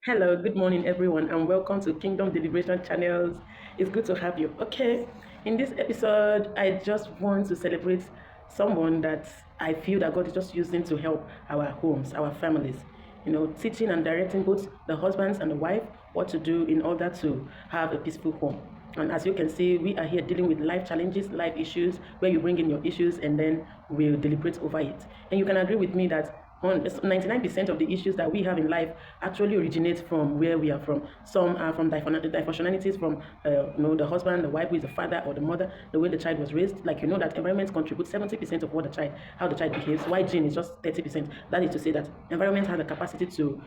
Hello, good morning, everyone, and welcome to Kingdom Deliberation Channels. It's good to have you. Okay, in this episode, I just want to celebrate someone that I feel that God is just using to help our homes, our families. Teaching and directing both the husbands and the wife what to do in order to have a peaceful home. And as you can see, we are here dealing with life challenges, life issues, where you bring in your issues and then we'll deliberate over it. And you can agree with me that 99% of the issues that we have in life actually originate from where we are from. Some are from dysfunctionalities from the husband, the wife, who is the father or the mother, the way the child was raised. Like that environment contributes 70% of how the child behaves. Why gene is just 30%. That is to say that environment has the capacity to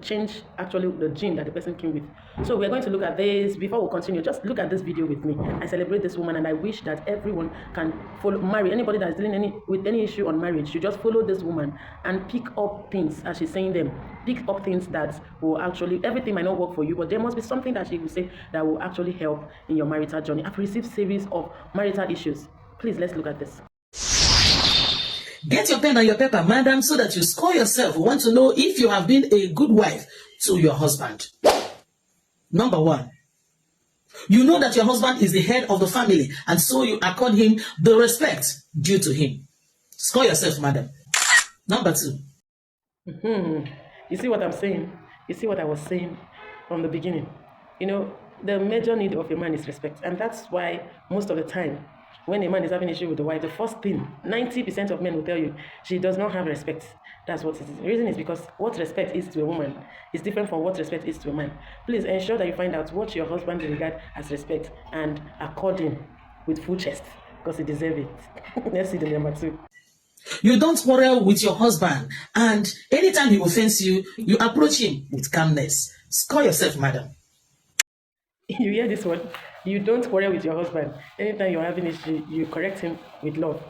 change actually the gene that the person came with. So we're going to look at this. Before we continue, just look at this video with me. I celebrate this woman, and I wish that everyone can follow marry anybody that's dealing with any issue on marriage. You just follow this woman and pick up things as she's saying them. Pick up things that will actually, everything might not work for you, but there must be something that she will say that will actually help in your marital journey. I've received series of marital issues. Please, let's look at this. Get your pen and your paper, madam, so that you score yourself. We want to know if you have been a good wife to your husband. Number one, you know that your husband is the head of the family, and so you accord him the respect due to him. Score yourself, madam. Number two. You see what I'm saying? You see what I was saying from the beginning? The major need of a man is respect. And that's why most of the time, when a man is having issue with the wife, the first thing, 90% of men will tell you, she does not have respect. That's what it is. The reason is because what respect is to a woman is different from what respect is to a man. Please ensure that you find out what your husband regard as respect and accord him with full chest, because he deserves it. Let's see the number two. You don't quarrel with your husband, and anytime he offends you, you approach him with calmness. Score yourself, madam. You hear this one? You don't quarrel with your husband. Anytime you're having issue, you correct him with love.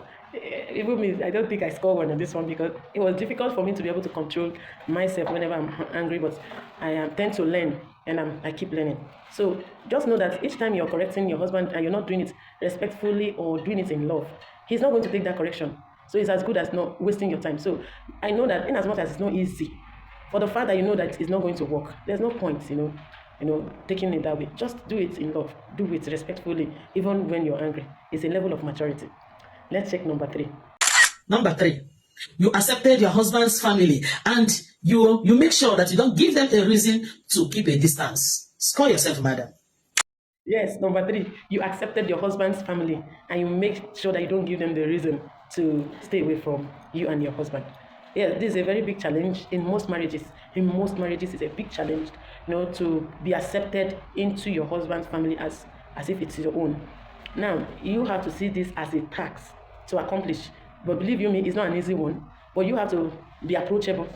Even me, I don't think I scored one on this one because it was difficult for me to be able to control myself whenever I'm angry, but I tend to learn, and I keep learning. So just know that each time you're correcting your husband and you're not doing it respectfully or doing it in love, he's not going to take that correction. So it's as good as not wasting your time. So I know that in as much as it's not easy, for the fact that you know that it's not going to work, there's no point, taking it that way. Just do it in love. Do it respectfully, even when you're angry. It's a level of maturity. Let's check number three. Number three, you accepted your husband's family, and you make sure that you don't give them a reason to keep a distance. Score yourself, madam. Yes, number three, you accepted your husband's family, and you make sure that you don't give them the reason to stay away from you and your husband. Yeah, this is a very big challenge in most marriages. In most marriages, it's a big challenge, to be accepted into your husband's family as if it's your own. Now, you have to see this as a task to accomplish. But believe you me, it's not an easy one. But you have to be approachable.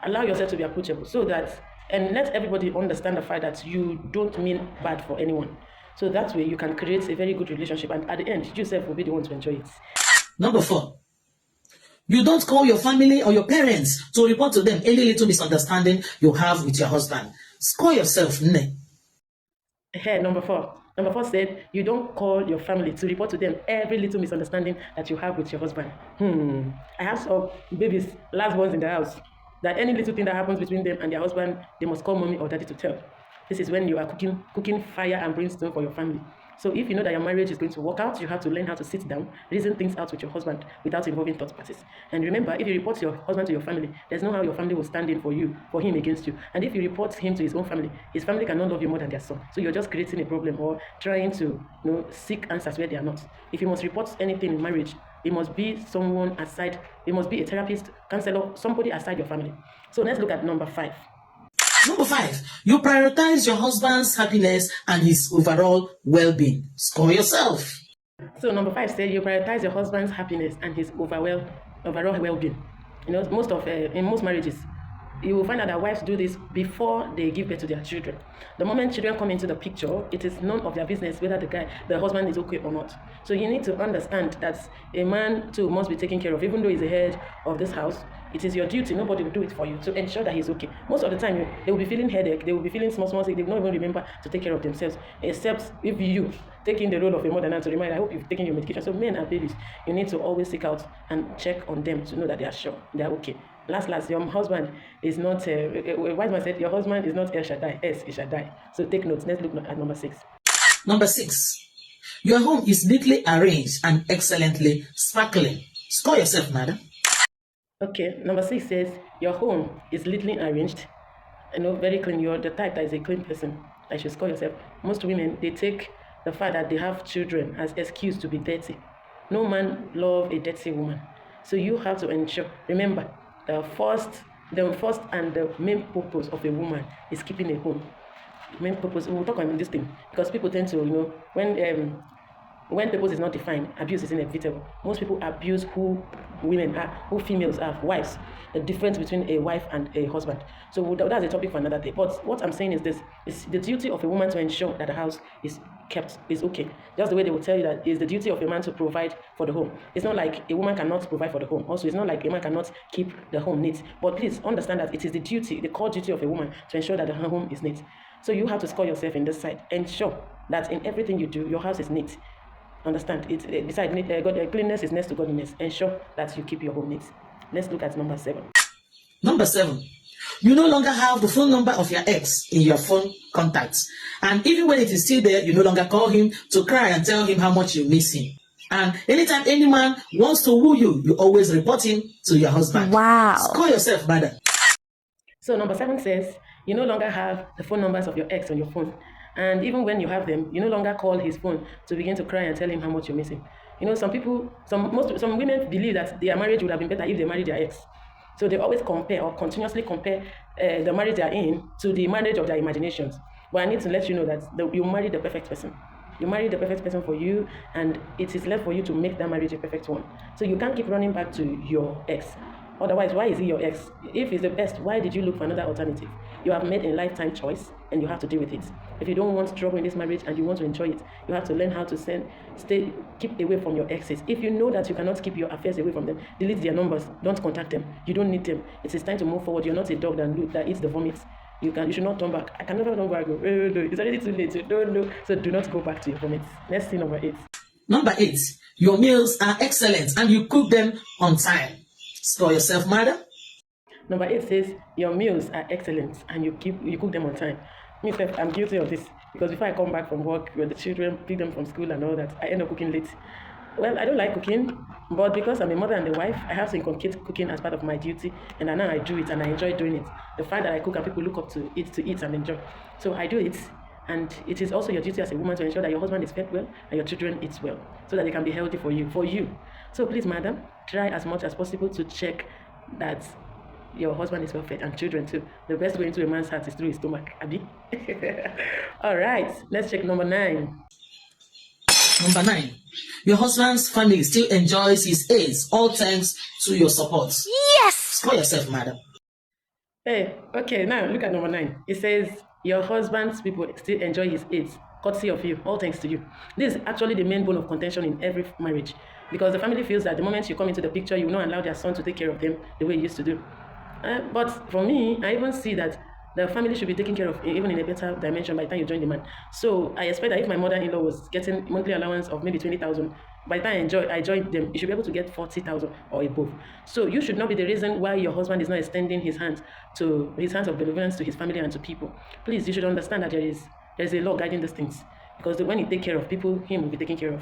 Allow yourself to be approachable so that, and let everybody understand the fact that you don't mean bad for anyone. So that way you can create a very good relationship, and at the end, you yourself will be the one to enjoy it. Number four, you don't call your family or your parents to report to them any little misunderstanding you have with your husband. Score yourself, ne. Hey, number four. Number four said, you don't call your family to report to them every little misunderstanding that you have with your husband. I have some babies, last ones in the house, that any little thing that happens between them and their husband, they must call mommy or daddy to tell. This is when you are cooking fire and brimstone for your family. So if you know that your marriage is going to work out, you have to learn how to sit down, reason things out with your husband without involving third parties. And remember, if you report your husband to your family, there's no how your family will stand in for him against you. And if you report him to his own family, his family cannot love you more than their son. So you're just creating a problem or trying to seek answers where they are not. If you must report anything in marriage, it must be someone aside, it must be a therapist, counselor, somebody aside your family. So let's look at number five. Number five, you prioritize your husband's happiness and his overall well-being. Score yourself. So number five said you prioritize your husband's happiness and his overall well-being. In most marriages, you will find out that wives do this before they give birth to their children. The moment children come into the picture, it is none of their business whether the husband is okay or not. So you need to understand that a man too must be taken care of, even though he's the head of this house. It is your duty. Nobody will do it for you to ensure that he's okay. Most of the time, they will be feeling headache. They will be feeling small sick. They will not even remember to take care of themselves, except if you taking the role of a mother now to remind, I hope you've taken your medication. So men and babies, you need to always seek out and check on them to know that they are sure, they are okay. Last, your husband is not, a wise man said, your husband is not El-Shadai, El-Shadai. So take notes. Let's look at number 6. Number 6. Your home is neatly arranged and excellently sparkling. Score yourself, madam. Okay, number 6 says, your home is neatly arranged, very clean. You're the type that is a clean person. I should score yourself. Most women, they take the fact that they have children as excuse to be dirty. No man love a dirty woman. So you have to ensure, remember, the first and the main purpose of a woman is keeping a home. Main purpose, we'll talk on this thing, because people tend to, when purpose is not defined, abuse is inevitable. Most people abuse who women are, who females are, wives. The difference between a wife and a husband. So that's a topic for another day. But what I'm saying is this: it's the duty of a woman to ensure that the house is kept, is okay. Just the way they will tell you that it's the duty of a man to provide for the home. It's not like a woman cannot provide for the home. Also, it's not like a man cannot keep the home neat. But please understand that it is the duty, the core duty of a woman to ensure that the home is neat. So you have to score yourself in this side. Ensure that in everything you do, your house is neat. Understand? Besides, cleanliness is next to godliness. Ensure that you keep your home neat. Let's look at number 7. Number 7. You no longer have the phone number of your ex in your phone contacts. And even when it is still there, you no longer call him to cry and tell him how much you miss him. And anytime any man wants to woo you, you always report him to your husband. Wow. Score yourself, madam. So number 7 says, you no longer have the phone numbers of your ex on your phone. And even when you have them, you no longer call his phone to begin to cry and tell him how much you're missing. Some women believe that their marriage would have been better if they married their ex. So they always compare or continuously compare the marriage they are in to the marriage of their imaginations. But I need to let you know that you married the perfect person. You married the perfect person for you, and it is left for you to make that marriage a perfect one. So you can't keep running back to your ex. Otherwise, why is he your ex? If he's the best, why did you look for another alternative? You have made a lifetime choice, and you have to deal with it. If you don't want trouble in this marriage and you want to enjoy it, you have to learn how to keep away from your exes. If you know that you cannot keep your affairs away from them, delete their numbers. Don't contact them. You don't need them. It is time to move forward. You're not a dog that eats the vomit. You should not turn back. I can never turn back. No, it's already too late. No. So do not go back to your vomit. Let's see number 8. Number 8. Your meals are excellent and you cook them on time. Score yourself, madam. Number 8 says, your meals are excellent and you cook them on time. Myself, I'm guilty of this, because before I come back from work with the children, pick them from school and all that, I end up cooking late. Well, I don't like cooking, but because I'm a mother and a wife, I have to inculcate cooking as part of my duty, and now I do it and I enjoy doing it. The fact that I cook and people look up to eat and enjoy. So I do it, and it is also your duty as a woman to ensure that your husband is fed well and your children eat well, so that they can be healthy for you. So please, madam, try as much as possible to check that your husband is well fed, and children too. The best way into a man's heart is through his stomach, Abby. All right, let's check number 9. Number 9. Your husband's family still enjoys his aids, all thanks to your support. Yes! Score yourself, madam. Hey, okay, now look at number 9. It says, your husband's people still enjoy his aids, courtesy of you, all thanks to you. This is actually the main bone of contention in every marriage, because the family feels that the moment you come into the picture, you will not allow their son to take care of them the way he used to do. But for me, I even see that the family should be taken care of even in a better dimension by the time you join the man. So I expect that if my mother-in-law was getting monthly allowance of maybe 20,000, by the time I joined them, you should be able to get 40,000 or above. So you should not be the reason why your husband is not extending his hands of benevolence to his family and to people. Please, you should understand that there is a law guiding these things, because when you take care of people, him will be taken care of.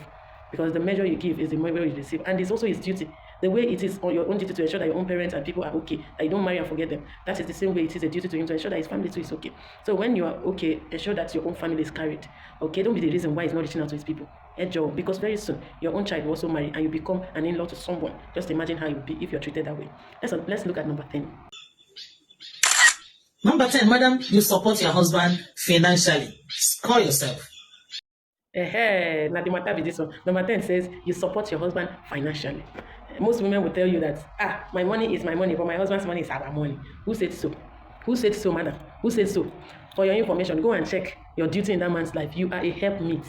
Because the measure you give is the measure you receive, and it's also his duty. The way it is on your own duty to ensure that your own parents and people are okay, that you don't marry and forget them, that is the same way it is a duty to him to ensure that his family too is okay. So when you are okay, ensure that your own family is carried. Okay, don't be the reason why he's not reaching out to his people. Because very soon your own child will also marry and you become an in-law to someone. Just imagine how it would be if you're treated that way. Let's look at number 10. Number 10, madam, you support your husband financially. Score yourself. Now the matter be this one. Number 10 says you support your husband financially. Most women will tell you that, my money is my money, but my husband's money is our money. Who said so? Who said so, madam? Who said so? For your information, go and check your duty in that man's life. You are a helpmeet.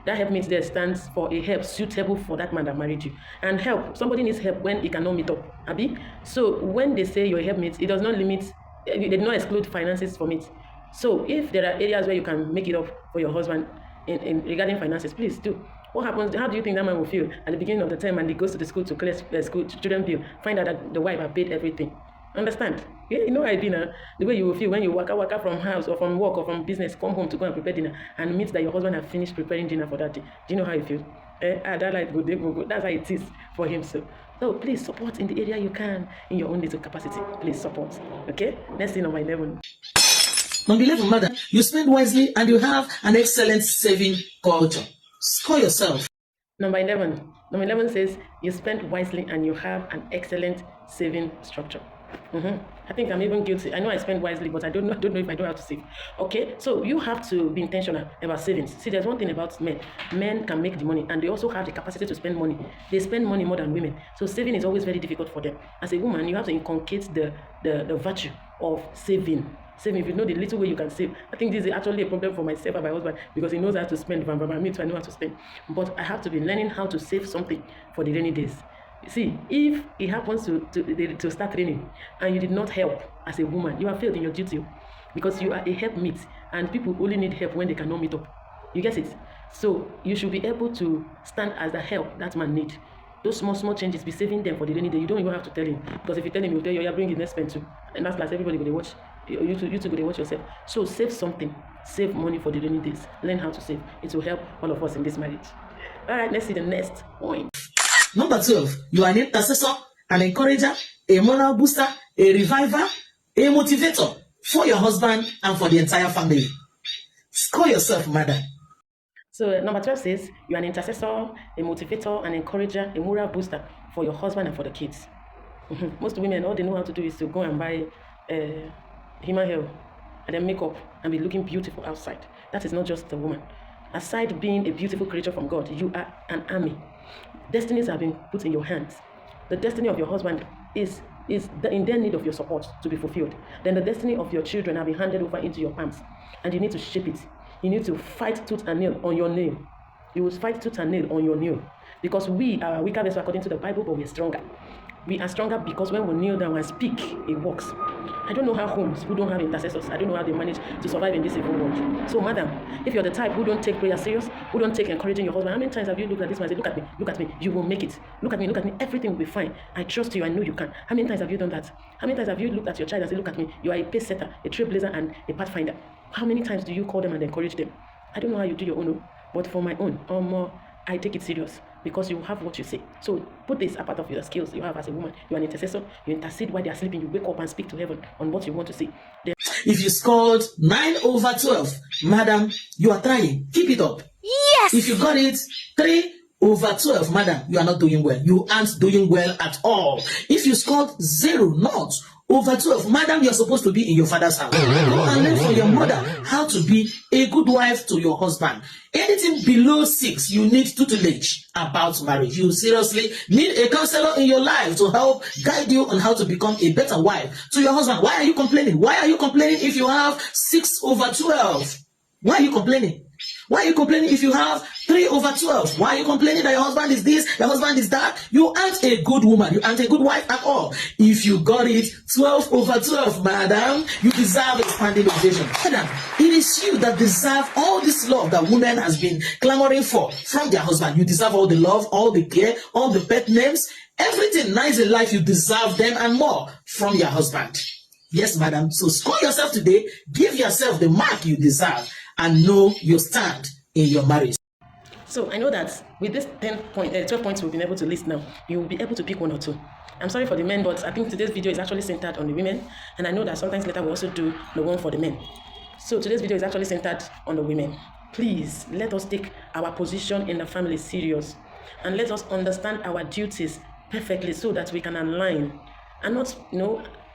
That helpmeet there stands for a help suitable for that man that married you. And help, somebody needs help when he cannot meet up. Abi? So when they say you're a helpmeet, it does not limit, they do not exclude finances from it. So if there are areas where you can make it up for your husband in regarding finances, please do. What happens? How do you think that man will feel at the beginning of the term and he goes to the school to clear school children bill, find out that the wife have paid everything? Understand? Yeah, you know how it be now. The way you will feel when you waka from house or from work or from business, come home to go and prepare dinner and meet that your husband has finished preparing dinner for that day. Do you know how you feel? That light go, go. That's how it is for him. So please support in the area you can in your own little capacity. Please support. Okay? Next thing, number 11. Number 11, madam, you spend wisely and you have an excellent saving culture. Score yourself. Number 11. Number 11 says you spend wisely and you have an excellent saving structure. I think I'm even guilty. I know I spend wisely, but I don't know if I know how to save. Okay, so you have to be intentional about savings. See, there's one thing about men. Men can make the money and they also have the capacity to spend money. They spend money more than women. So saving is always very difficult for them. As a woman, you have to inculcate the virtue of saving. Saving, if you know the little way you can save. I think this is actually a problem for myself and my husband because he knows how to spend. Me too, I know how to spend. But I have to be learning how to save something for the rainy days. See, if it happens to start raining and you did not help as a woman, you have failed in your duty because you are a helpmeet and people only need help when they cannot meet up. You get it? So you should be able to stand as the help that man needs. Those small changes, be saving them for the rainy day. You don't even have to tell him because if you tell him, he'll tell you, you're bringing next spend too. And that's like everybody will watch. You two will watch yourself. So save something. Save money for the rainy days. Learn how to save. It will help all of us in this marriage. All right, let's see the next point. Number 12, you are an intercessor, an encourager, a moral booster, a reviver, a motivator for your husband and for the entire family. Score yourself, madam. So number 12 says you're an intercessor, a motivator, an encourager, a moral booster for your husband and for the kids. Most women, all they know how to do is to go and buy human hair and then makeup and be looking beautiful outside. That is not just a woman. Aside being a beautiful creature from God, you are an army. Destinies have been put in your hands. The destiny of your husband is in their need of your support to be fulfilled. Then the destiny of your children have been handed over into your palms, and you need to shape it. You need to fight tooth and nail on your nail. You will fight tooth and nail on your nail. Because we are weaker vessels according to the Bible, but we are stronger. We are stronger because when we kneel down and speak, it works. I don't know how homes who don't have intercessors, I don't know how they manage to survive in this evil world. So, madam, if you're the type who don't take prayer serious, who don't take encouraging your husband, how many times have you looked at this man and said, look at me, you will make it. Look at me, everything will be fine. I trust you, I know you can. How many times have you done that? How many times have you looked at your child and said, look at me, you are a pace setter, a trailblazer, and a pathfinder? How many times do you call them and encourage them? I don't know how you do your own, but for my own, I take it serious because you have what you say. So put this a part of your skills you have as a woman. You're an intercessor. You intercede while they are sleeping. You wake up and speak to heaven on what you want to say. If you scored 9/12, madam, you are trying. Keep it up. Yes. If you got it 3/12, madam, you are not doing well. You aren't doing well at all. If you scored 0/12, madam, you're supposed to be in your father's house. Go and learn from your mother how to be a good wife to your husband. Anything below 6, you need tutelage about marriage. You seriously need a counselor in your life to help guide you on how to become a better wife to your husband. Why are you complaining? Why are you complaining if you have 6/12? Why are you complaining? Why are you complaining if you have 3/12? Why are you complaining that your husband is this, your husband is that? You aren't a good woman. You aren't a good wife at all. If you got it 12/12, madam, you deserve a standing ovation. Madam, it is you that deserve all this love that women has been clamoring for from their husband. You deserve all the love, all the care, all the pet names, everything nice in life. You deserve them and more from your husband. Yes, madam. So score yourself today. Give yourself the mark you deserve and know your stand in your marriage. So I know that with this 12 points we've been able to list now, you will be able to pick one or two. I'm sorry for the men, but I think today's video is actually centered on the women, and I know that sometimes later we also do the one for the men. So today's video is actually centered on the women. Please let us take our position in the family serious, and let us understand our duties perfectly so that we can align and not,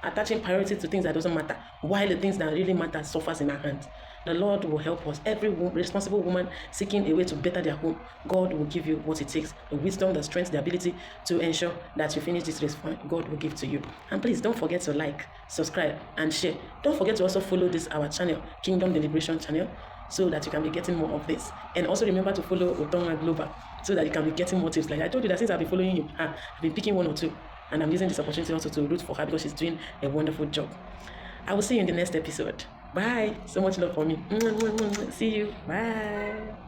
attaching priority to things that doesn't matter, while the things that really matter suffers in our hands. The Lord will help us. Every responsible woman seeking a way to better their home, God will give you what it takes. The wisdom, the strength, the ability to ensure that you finish this race fine, God will give to you. And please don't forget to like, subscribe, and share. Don't forget to also follow our channel, Kingdom Deliberation channel, so that you can be getting more of this. And also remember to follow Otonga Global so that you can be getting more tips. Like I told you that since I've been following you, I've been picking one or two. And I'm using this opportunity also to root for her because she's doing a wonderful job. I will see you in the next episode. Bye. So much love for me. See you. Bye.